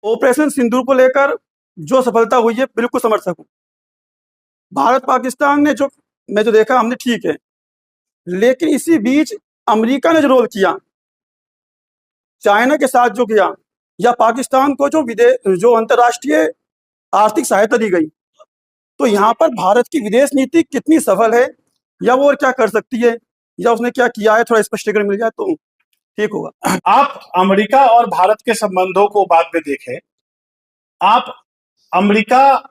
Operation सिंदूर को लेकर जो सफलता हुई है बिल्कुल समर्थक हूँ। भारत पाकिस्तान ने जो मैं जो देखा हमने ठीक है, लेकिन इसी बीच अमेरिका ने जो रोल किया, चाइना के साथ जो किया, या पाकिस्तान को जो अंतर्राष्ट्रीय आर्थिक सहायता दी गई, तो यहाँ पर भारत की विदेश नीति कितनी सफल है या वो और क्या कर सकती है या उसने क्या किया है, थोड़ा स्पष्टीकरण मिल जाए तो ठीक होगा। आप अमेरिका और भारत के संबंधों को बाद में देखें। आप अमेरिका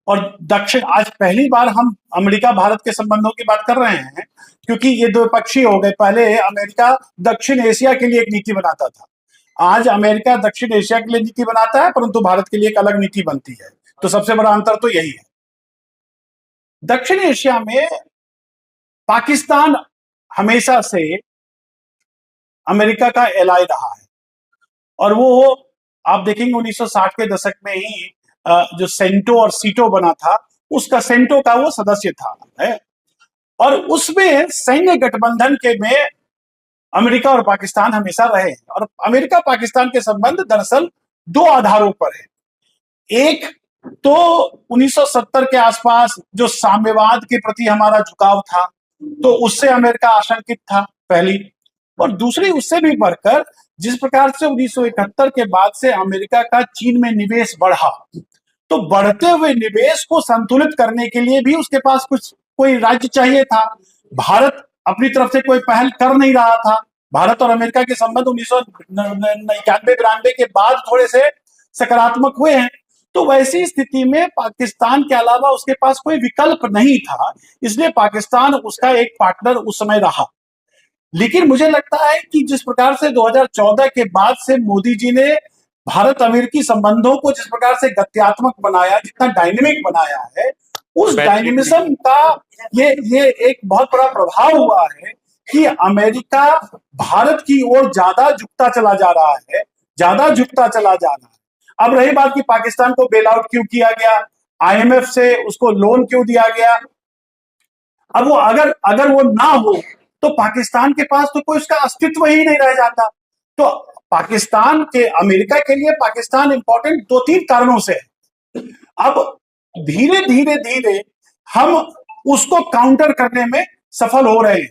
और दक्षिण, आज पहली बार हम अमेरिका भारत के संबंधों की बात कर रहे हैं, क्योंकि ये द्विपक्षीय हो गए। पहले अमेरिका दक्षिण एशिया के लिए एक नीति बनाता था, आज अमेरिका दक्षिण एशिया के लिए नीति बनाता है, परंतु भारत के लिए एक अलग नीति बनती है। तो सबसे बड़ा अंतर तो यही है। दक्षिण एशिया में पाकिस्तान हमेशा से अमेरिका का एलाय रहा है, और वो आप देखेंगे 1960 के दशक में ही जो सेंटो और सीटो बना था, उसका सेंटो का वो सदस्य था है? और उसमें सैन्य गठबंधन के में अमेरिका और पाकिस्तान हमेशा रहे। और अमेरिका पाकिस्तान के संबंध दरअसल दो आधारों पर है। एक तो 1970 के आसपास जो साम्यवाद के प्रति हमारा झुकाव था, तो उससे अमेरिका आशंकित था, पहली। और दूसरी, उससे भी बढ़कर जिस प्रकार से 1971 के बाद से अमेरिका का चीन में निवेश बढ़ा, तो बढ़ते हुए निवेश को संतुलित करने के लिए भी उसके पास कोई राज्य चाहिए था। भारत अपनी तरफ से कोई पहल कर नहीं रहा था। भारत और अमेरिका के संबंध 1991-92 के बाद थोड़े से सकारात्मक हुए हैं। तो वैसी स्थिति में पाकिस्तान के अलावा उसके पास कोई विकल्प नहीं था, इसलिए पाकिस्तान उसका एक पार्टनर उस समय रहा। लेकिन मुझे लगता है कि जिस प्रकार से 2014 के बाद से मोदी जी ने भारत अमेरिकी संबंधों को जिस प्रकार से गत्यात्मक बनाया, जितना डायनेमिक बनाया है, उस डायनेमिज्म का ये एक बहुत बड़ा प्रभाव हुआ है कि अमेरिका भारत की ओर ज्यादा झुकता चला जा रहा है, ज्यादा झुकता चला जा रहा है। अब रही बात कि पाकिस्तान को बेल आउट क्यों किया गया, IMF से उसको लोन क्यों दिया गया। अब वो अगर वो ना हो तो पाकिस्तान के पास तो कोई उसका अस्तित्व ही नहीं रह जाता। तो पाकिस्तान के, अमेरिका के लिए पाकिस्तान इंपॉर्टेंट दो तीन कारणों से है। अब धीरे धीरे धीरे हम उसको काउंटर करने में सफल हो रहे हैं,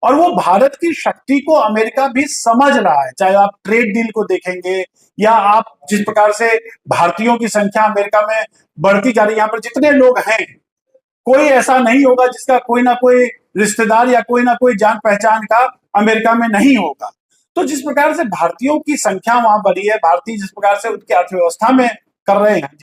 और वो भारत की शक्ति को अमेरिका भी समझ रहा है। चाहे आप ट्रेड डील को देखेंगे, या आप जिस प्रकार से भारतीयों की संख्या अमेरिका में बढ़ती जा रही है। यहाँ पर जितने लोग हैं, कोई ऐसा नहीं होगा जिसका कोई ना कोई रिश्तेदार या कोई ना कोई जान पहचान का अमेरिका में नहीं होगा। तो जिस प्रकार से भारतीयों की संख्या वहां बढ़ी है, भारतीय जिस प्रकार से उनकी अर्थव्यवस्था में कर रहे हैं,